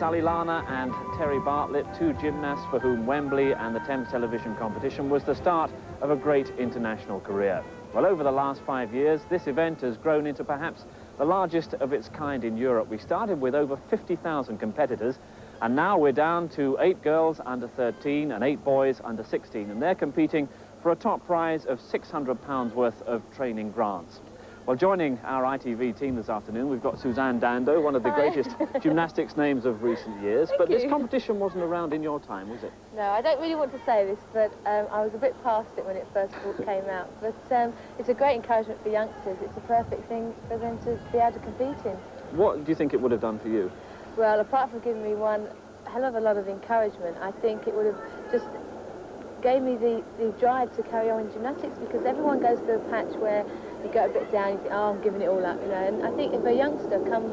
Sally Lana and Terry Bartlett, two gymnasts for whom Wembley and the Thames television competition was the start of a great international career. Well, over the last 5 years, this event has grown into perhaps the largest of its kind in Europe. We started with over 50,000 competitors, and now we're down to 8 girls under 13 and 8 boys under 16, and they're competing for a top prize of £600 worth of training grants. Well, joining our ITV team this afternoon, we've got Suzanne Dando, one of the greatest gymnastics names of recent years. But this competition wasn't around in your time, was it? No, I don't really want to say this, but I was a bit past it when it first came out. But it's a great encouragement for youngsters. It's a perfect thing for them to be able to compete in. What do you think it would have done for you? Well, apart from giving me one hell of a lot of encouragement, I think it would have just gave me the drive to carry on in gymnastics, because everyone goes through a patch where you go a bit down, you think, oh, I'm giving it all up, you know. And I think if a youngster comes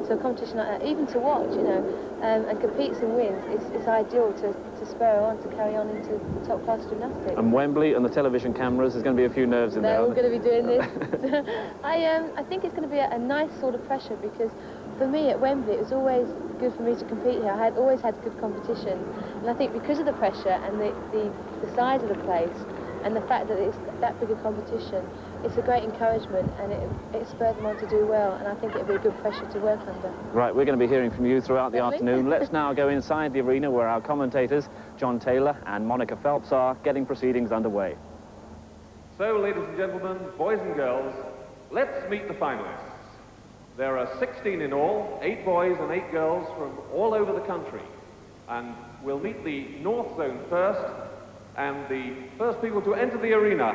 to a competition like that, even to watch, you know, and competes and wins, it's ideal to spur her on to carry on into the top class gymnastics. And Wembley and the television cameras, there's going to be a few nerves in there. They're all going to be doing this. I think it's going to be a nice sort of pressure, because for me at Wembley, it was always good for me to compete here. I had always had good competition, and I think because of the pressure and the size of the place and the fact that it's that big a competition, it's a great encouragement, and it spurred them on to do well, and I think it'll be a good pressure to work under. Right, we're going to be hearing from you throughout the afternoon. Let's now go inside the arena where our commentators, John Taylor and Monica Phelps, are getting proceedings underway. So, ladies and gentlemen, boys and girls, let's meet the finalists. There are 16 in all, 8 boys and 8 girls from all over the country. And we'll meet the North Zone first, and the first people to enter the arena,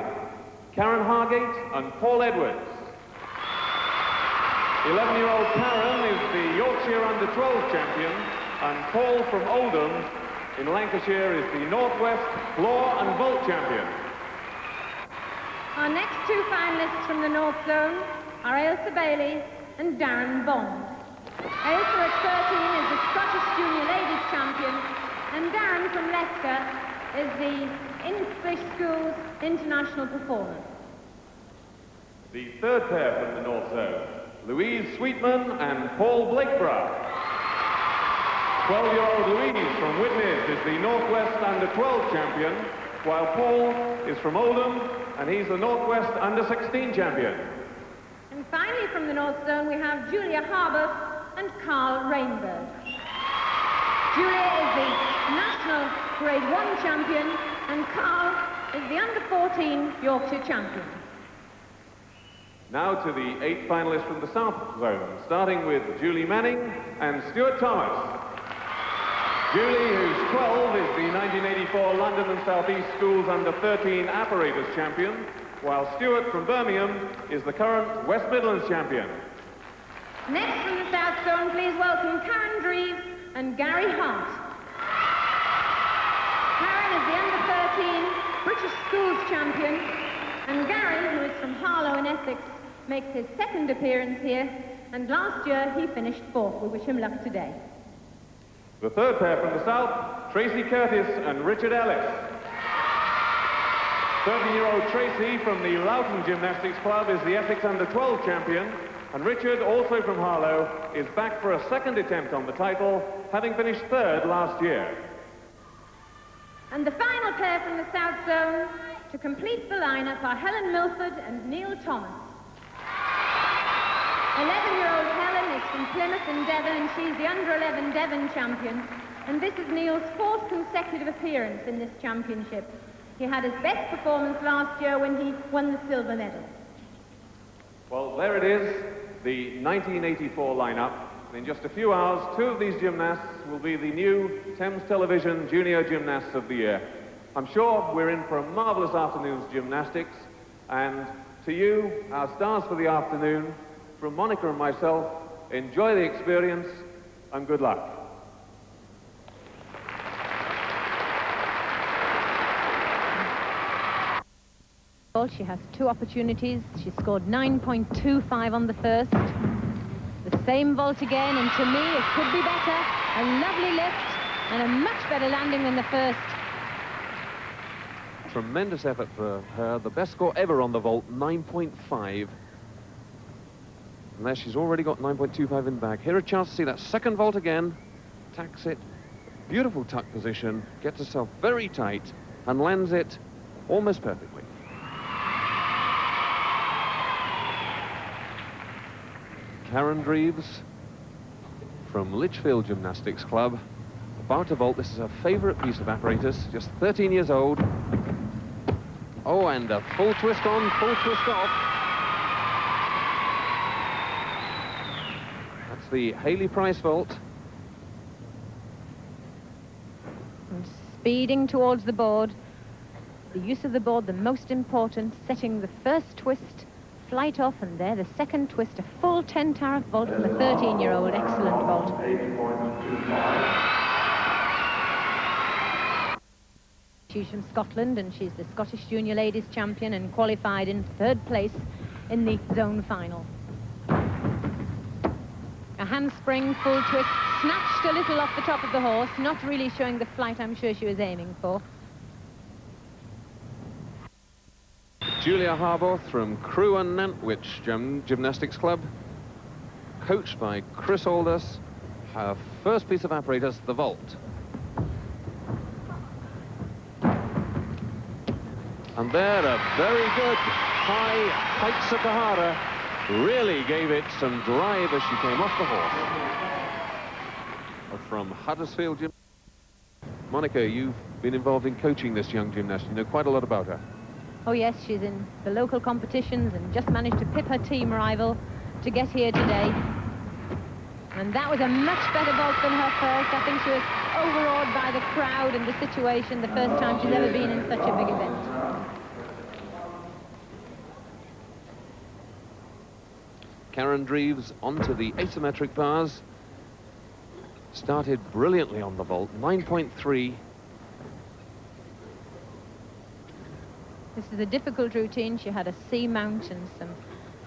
Karen Hargate and Paul Edwards. 11-year-old Karen is the Yorkshire Under-12 champion, and Paul from Oldham in Lancashire is the Northwest floor and vault champion. Our next 2 finalists from the North Zone are Ailsa Bailey and Darren Bond. Ailsa at 13 is the Scottish Junior Ladies champion, and Darren from Leicester is the English Schools International performer. The third pair from the North Zone, Louise Sweetman and Paul Blakeborough. 12-year-old Louise from Widnes is the Northwest Under-12 champion, while Paul is from Oldham, and he's the Northwest Under-16 champion. And finally from the North Zone, we have Julia Harbour and Carl Rainbird. Julia is the National Grade 1 champion, and Carl is the Under-14 Yorkshire champion. Now to the 8 finalists from the South Zone, starting with Julie Manning and Stuart Thomas. Julie, who's 12, is the 1984 London and South East Schools Under-13 apparatus champion, while Stuart from Birmingham is the current West Midlands champion. Next from the South Zone, please welcome Karen Dreves and Gary Hart. Karen is the Under-13 British Schools champion, and Gary, who is from Harlow in Essex, makes his 2nd appearance here, and last year he finished 4th. We wish him luck today. The third pair from the South, Tracy Curtis and Richard Ellis. 13-year-old Tracy from the Loughton Gymnastics Club is the Essex Under-12 champion, and Richard, also from Harlow, is back for a 2nd attempt on the title, having finished 3rd last year. And the final pair from the South Zone to complete the lineup are Helen Milford and Neil Thomas. 11-year-old Helen is from Plymouth in Devon, and she's the Under-11 Devon champion, and this is Neil's 4th consecutive appearance in this championship. He had his best performance last year when he won the silver medal. Well, there it is, the 1984 lineup. In just a few hours, 2 of these gymnasts will be the new Thames Television Junior Gymnasts of the Year. I'm sure we're in for a marvellous afternoon's gymnastics, and to you, our stars for the afternoon, from Monica and myself, enjoy the experience and good luck. She has 2 opportunities. She scored 9.25 on the first. The same vault again, and to me it could be better. A lovely lift and a much better landing than the first. Tremendous effort for her. The best score ever on the vault, 9.5. And there she's already got 9.25 in the bag. Here a chance to see that 2nd vault again. attacks it, beautiful tuck position, gets herself very tight, and lands it almost perfectly. Karen Dreves from Lichfield Gymnastics Club, about to vault. This is her favorite piece of apparatus, just 13 years old. Oh, and a full twist on, full twist off. That's the Haley Price vault. And speeding towards the board. The use of the board, the most important, setting the first twist, flight off, and there the second twist, a full 10 tariff vault from a 13-year-old. Excellent vault. She's from Scotland, and she's the Scottish Junior Ladies Champion and qualified in 3rd place in the zone final. A handspring, full twist, snatched a little off the top of the horse, not really showing the flight I'm sure she was aiming for. Julia Harborth from Crewe and Nantwich Gymnastics Club, coached by Chris Aldous. Her first piece of apparatus, the vault. And there, a very good high height Sakahara really gave it some drive as she came off the horse. From Huddersfield Gym. Monica, you've been involved in coaching this young gymnast. You know quite a lot about her. Oh yes, she's in the local competitions and just managed to pip her team rival to get here today. And that was a much better vault than her first. I think she was overawed by the crowd and the situation, the first time she's ever been in such a big event. Karen Dreves onto the asymmetric bars. Started brilliantly on the vault, 9.3. This is a difficult routine. She had a C mount and some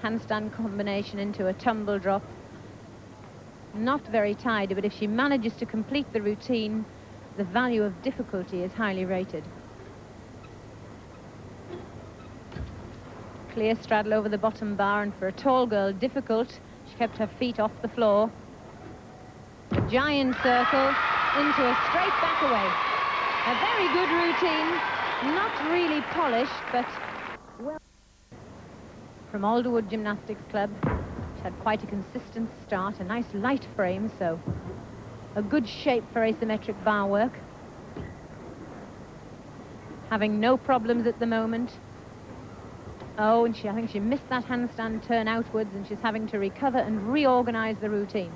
handstand combination into a tumble drop. Not very tidy, but if she manages to complete the routine, the value of difficulty is highly rated. Clear straddle over the bottom bar, and for a tall girl, difficult. She kept her feet off the floor. A giant circle into a straight back away. A very good routine. Not really polished, but well. From Alderwood Gymnastics Club, she had quite a consistent start, a nice light frame, so a good shape for asymmetric bar work. Having no problems at the moment. Oh, and I think she missed that handstand turn outwards, and she's having to recover and reorganize the routine.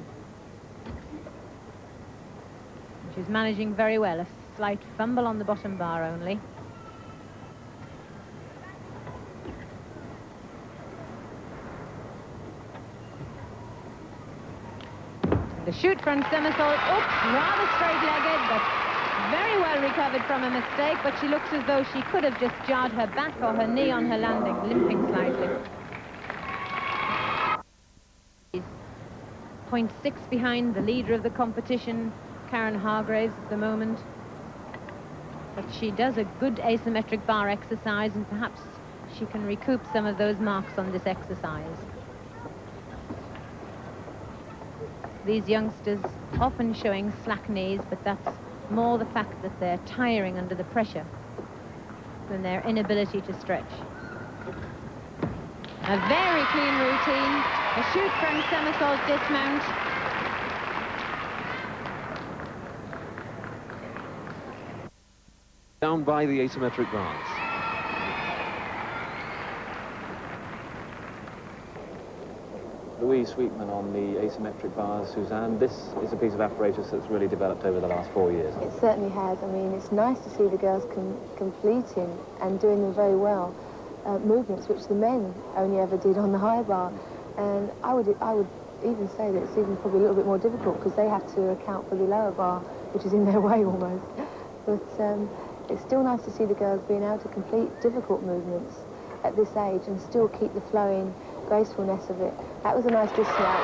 And she's managing very well, a slight fumble on the bottom bar only. The shoot front somersault, oops, rather straight-legged, but very well recovered from a mistake, but she looks as though she could have just jarred her back or her knee on her landing, limping slightly. She's 0.6 behind the leader of the competition, Karen Hargraves, at the moment. But she does a good asymmetric bar exercise, and perhaps she can recoup some of those marks on this exercise. These youngsters often showing slack knees, but that's more the fact that they're tiring under the pressure than their inability to stretch. A very clean routine, a shoot front somersault dismount. Down by the asymmetric bars. Louise Sweetman on the asymmetric bars. Suzanne, this is a piece of apparatus that's really developed over the last 4 years. It certainly has. I mean, it's nice to see the girls completing and doing them very well. Movements which the men only ever did on the high bar. And I would even say that it's even probably a little bit more difficult because they have to account for the lower bar, which is in their way almost. But it's still nice to see the girls being able to complete difficult movements at this age and still keep the flowing gracefulness of it. That was a nice dismount.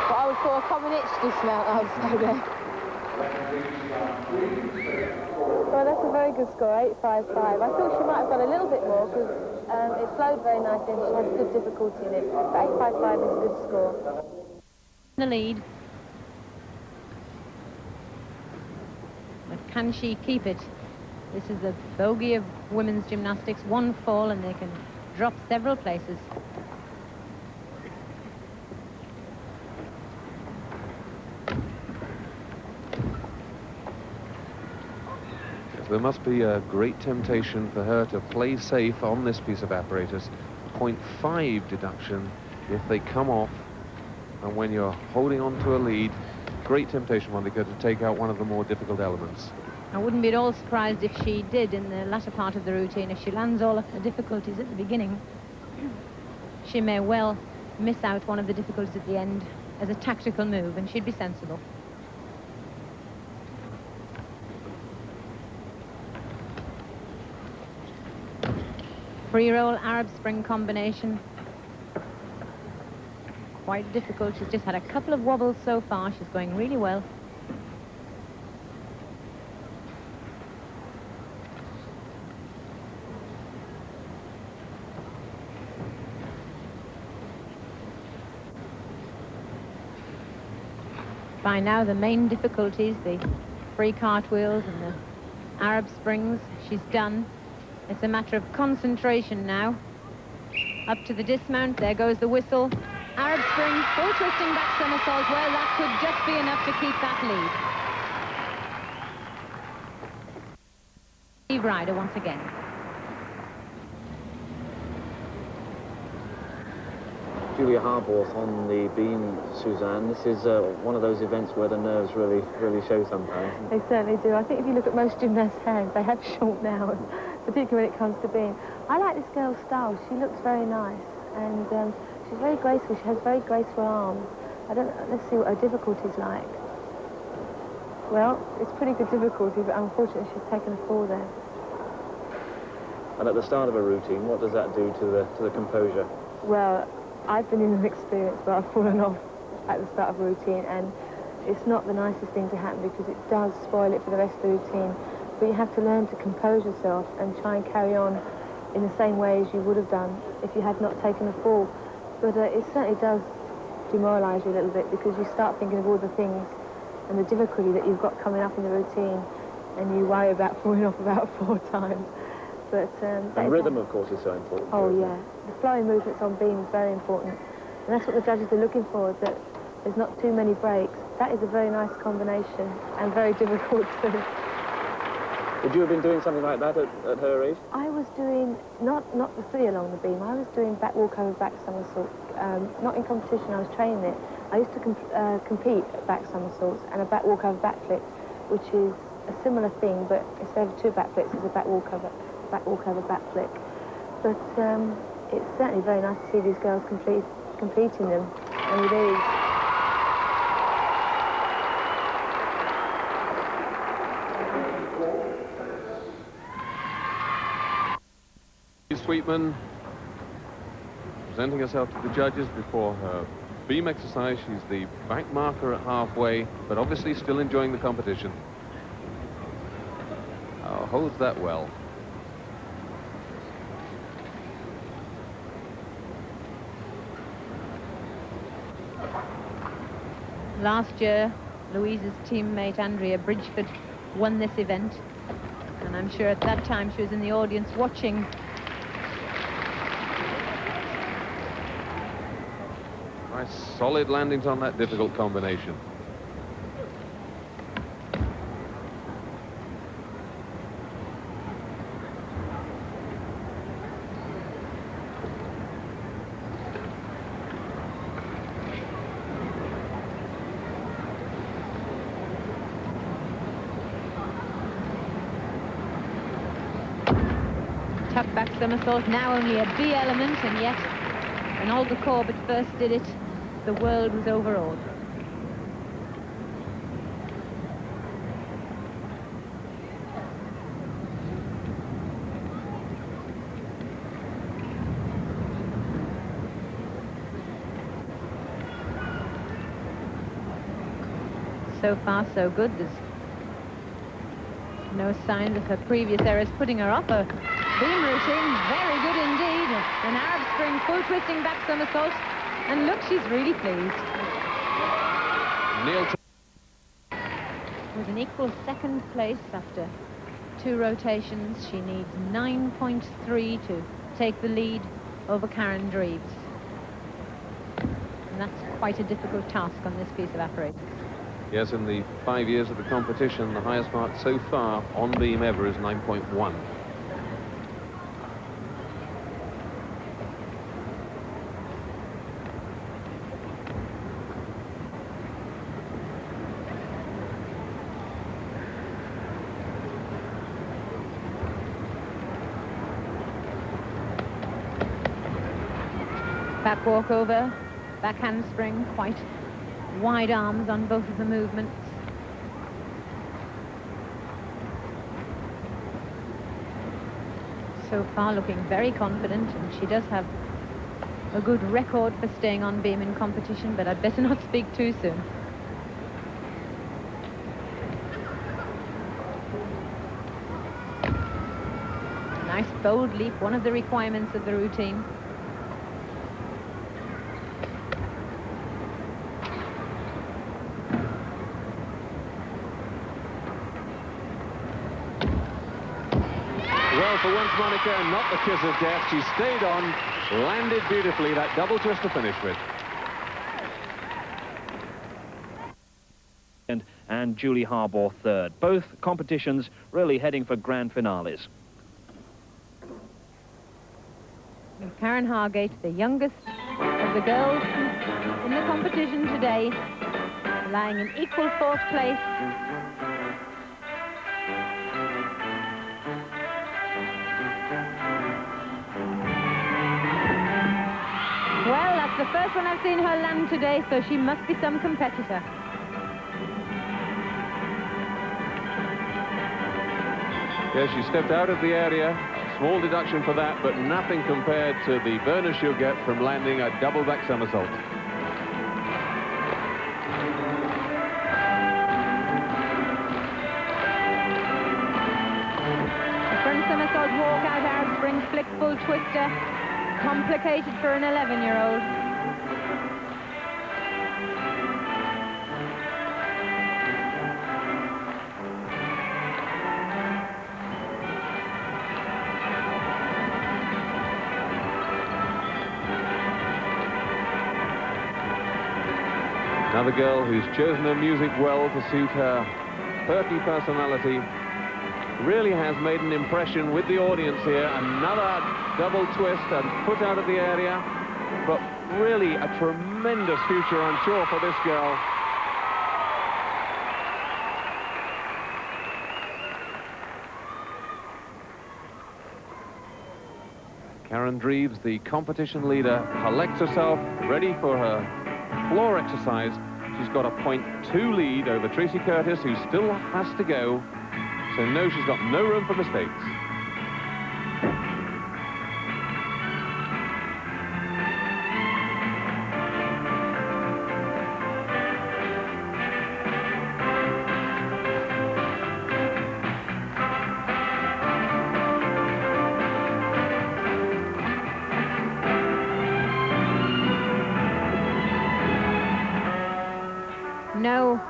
What I would call a common itch dismount, I would say there. Well, that's a very good score, 8.55. I thought she might have got a little bit more because it flowed very nicely and she had good difficulty in it. But 8.55 is a good score. The lead. can she keep it? This is the bogey of women's gymnastics. One fall and they can drop several places. There must be a great temptation for her to play safe on this piece of apparatus. 0.5 deduction if they come off, and when you're holding on to a lead, great temptation when they go to take out one of the more difficult elements. I wouldn't be at all surprised if she did in the latter part of the routine. If she lands all of the difficulties at the beginning, she may well miss out one of the difficulties at the end as a tactical move, and she'd be sensible. Free roll Arab Spring combination. Quite difficult. She's just had a couple of wobbles so far. She's going really well. By now, the main difficulties, the free cartwheels and the Arab Springs, she's done. It's a matter of concentration now. Up to the dismount, there goes the whistle. Arab Spring, full twisting back somersault. Well, that could just be enough to keep that lead. Steve Ryder once again. Julia Harborth on the beam, Suzanne. This is one of those events where the nerves really show sometimes. They certainly do. I think if you look at most gymnasts' hands, they have short nails, particularly when it comes to beam. I like this girl's style. She looks very nice, and she's very graceful. She has very graceful arms. Let's see what her difficulty's like. Well, it's pretty good difficulty, but unfortunately she's taken a fall there. And at the start of a routine, what does that do to the composure? Well, I've been in an experience where I've fallen off at the start of a routine, and it's not the nicest thing to happen because it does spoil it for the rest of the routine. But you have to learn to compose yourself and try and carry on in the same way as you would have done if you had not taken a fall. But it certainly does demoralise you a little bit because you start thinking of all the things and the difficulty that you've got coming up in the routine, and you worry about falling off about 4 times. But and rhythm, of course, is so important. Oh, yeah. The flowing movements on beam is very important. And that's what the judges are looking for, that there's not too many breaks. That is a very nice combination and very difficult too. Would you have been doing something like that at her age? I was doing, not the 3 along the beam, I was doing back walk over back somersault. Not in competition, I was training it. I used to compete at back somersaults and a back walk over back flip, which is a similar thing, but instead of 2 back flips, it's a back walk over back flip. But it's certainly very nice to see these girls completing them, and it is. Sweetman presenting herself to the judges before her beam exercise. She's the back marker at halfway, but obviously still enjoying the competition. Holds that well. Last year, Louise's teammate Andrea Bridgeford won this event, and I'm sure at that time she was in the audience watching. Nice solid landings on that difficult combination. Tuck back somersault, now only a B element, and yet when Olga Corbett first did it, the world was overawed. So far, so good. There's no signs of her previous errors putting her off her beam routine. Very good indeed. An Arab Spring full twisting back somersault. And look, she's really pleased. Neil. with an equal second place after 2 rotations. She needs 9.3 to take the lead over Karen Dreves. And that's quite a difficult task on this piece of apparatus. Yes, in the 5 years of the competition, the highest mark so far on beam ever is 9.1. Back walkover, back handspring, quite wide arms on both of the movements. So far looking very confident, and she does have a good record for staying on beam in competition, but I'd better not speak too soon. Nice bold leap, one of the requirements of the routine. Well, for once, Monica, not the kiss of death. She stayed on, landed beautifully, that double twist to finish with. And Julie Harbaugh third. Both competitions really heading for grand finales. And Karen Hargate, the youngest of the girls in the competition today, lying in equal 4th place. Well, that's the first one I've seen her land today, so she must be some competitor. Yes, she stepped out of the area. Small deduction for that, but nothing compared to the bonus she'll get from landing a double back somersault. A front somersault walk out Arab spring flick full twister. Complicated for an 11-year-old. Another girl who's chosen her music well to suit her perky personality. Really has made an impression with the audience here. Another double twist and put out of the area. But really a tremendous future, I'm sure, for this girl. Karen Dreves, the competition leader, collects herself, ready for her floor exercise. She's got a .2 lead over Tracy Curtis, who still has to go. So no, she's got no room for mistakes. No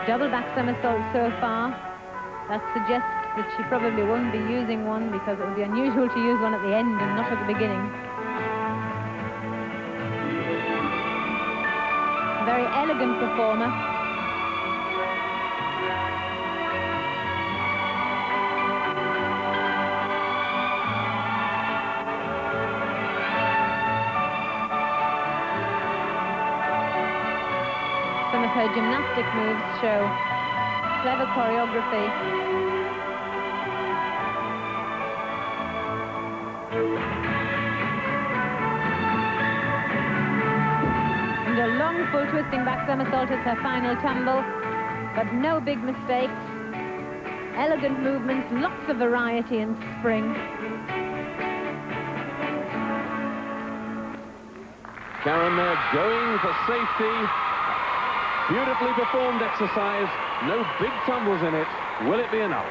double back somersault so far. That suggests that she probably won't be using one, because it would be unusual to use one at the end and not at the beginning. Very elegant performer. Some of her gymnastic moves show clever choreography. And a long full twisting back somersault as her final tumble, but no big mistakes. Elegant movements, lots of variety and spring. Karen there going for safety. Beautifully performed exercise. No big tumbles in it. Will it be enough?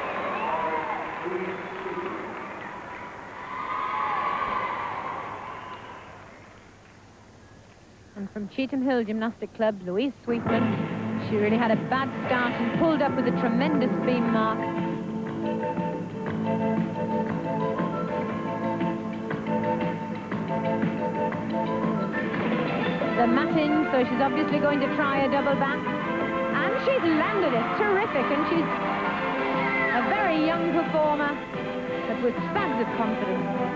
And from Cheetham Hill Gymnastic Club, Louise Sweetman She really had a bad start and pulled up with a tremendous beam mark. The mat in, so she's obviously going to try a double back. And she's landed it. Terrific. And she's a very young performer, but with bags of confidence.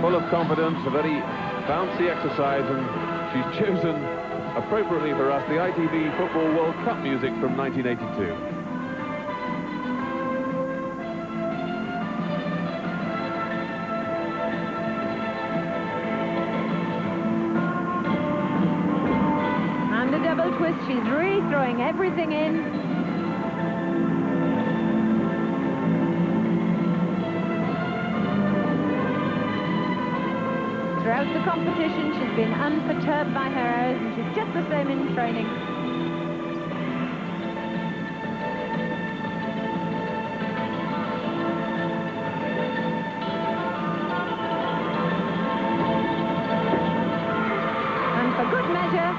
Full of confidence, a very bouncy exercise, and she's chosen, appropriately for us, the ITV Football World Cup music from 1982. And a double twist, she's really throwing everything in. Throughout the competition, she's been unperturbed by her errors, and she's just the same in training. And for good measure,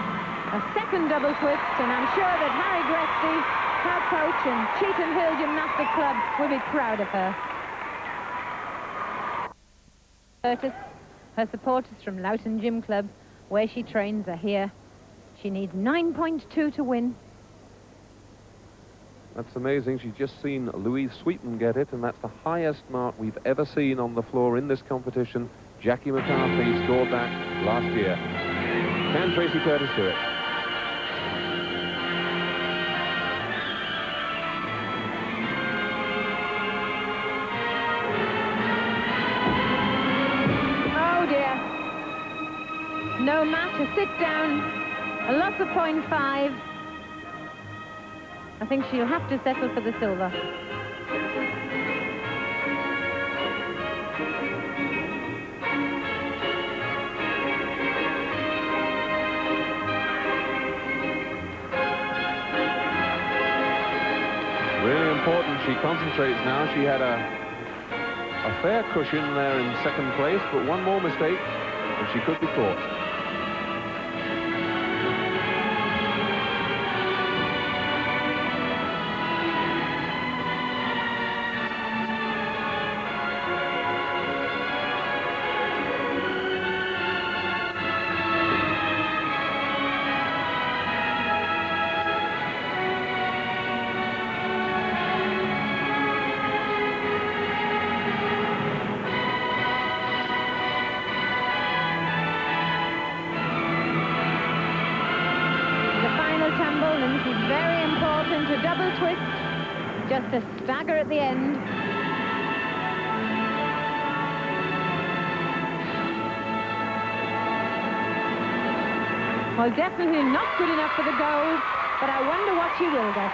a second double twist, and I'm sure that Harry Gresty, her coach, and Cheetham Hill Gymnastic Club will be proud of her. Curtis. Her supporters from Loughton Gym Club, where she trains, are here. She needs 9.2 to win. That's amazing. She's just seen Louise Sweeten get it, and that's the highest mark we've ever seen on the floor in this competition. Jackie McCarthy scored that last year. Can Tracy Curtis do it? No match, a sit down, a loss of 0.5. I think she'll have to settle for the silver. Really important she concentrates now. She had a fair cushion there in second place, but one more mistake and she could be caught. Just a stagger at the end. Well, definitely not good enough for the gold, but I wonder what she will get.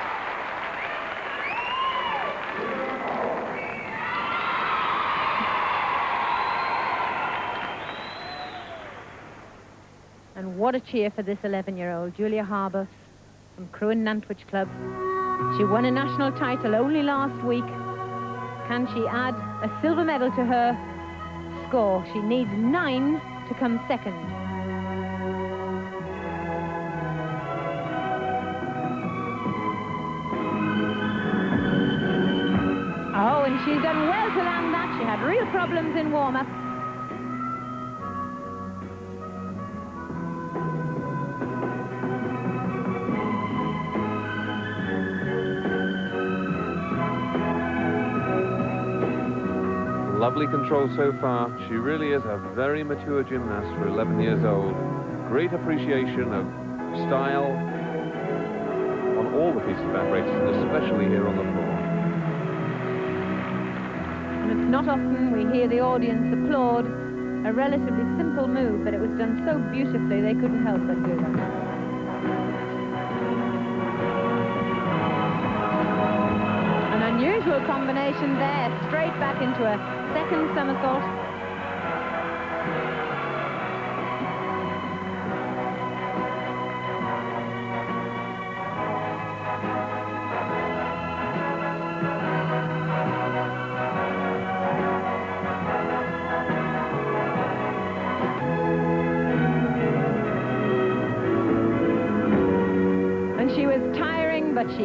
And what a cheer for this 11-year-old, Julia Harbour from Crewe Nantwich Club. She won a national title only last week. Can she add a silver medal to her score? She needs 9 to come second. Oh, and she's done well to land that. She had real problems in warm-up. Lovely control so far. She really is a very mature gymnast for 11 years old. Great appreciation of style on all the pieces of apparatus, and especially here on the floor. And it's not often we hear the audience applaud a relatively simple move, but it was done so beautifully they couldn't help but do that. Unusual combination there, straight back into a second somersault.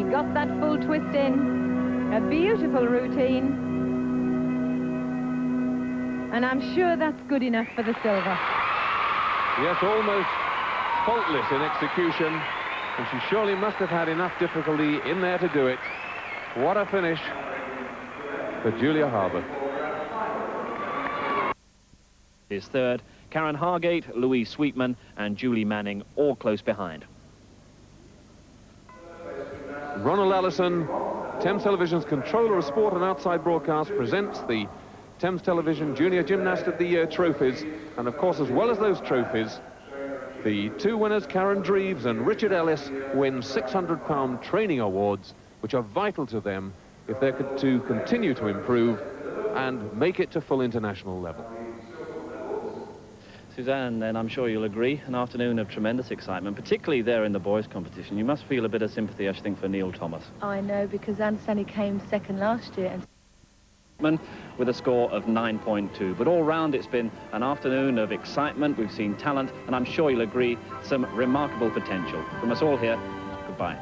got that full twist in. A beautiful routine. And I'm sure that's good enough for the silver. Yes, almost faultless in execution, and she surely must have had enough difficulty in there to do it. What a finish for Julia Harbour. Is third. Karen Hargate, Louise Sweetman and Julie Manning all close behind. Ronald Ellison, Thames Television's controller of sport and outside broadcast, presents the Thames Television Junior Gymnast of the Year trophies. And of course, as well as those trophies, the two winners, Karen Dreves and Richard Ellis, win £600 training awards, which are vital to them if they're to continue to improve and make it to full international level. Suzanne, then I'm sure you'll agree, an afternoon of tremendous excitement, particularly there in the boys' competition. You must feel a bit of sympathy, I should think, for Neil Thomas. I know, because I understand he came second last year. And with a score of 9.2. But all round, it's been an afternoon of excitement. We've seen talent, and I'm sure you'll agree, some remarkable potential. From us all here, goodbye.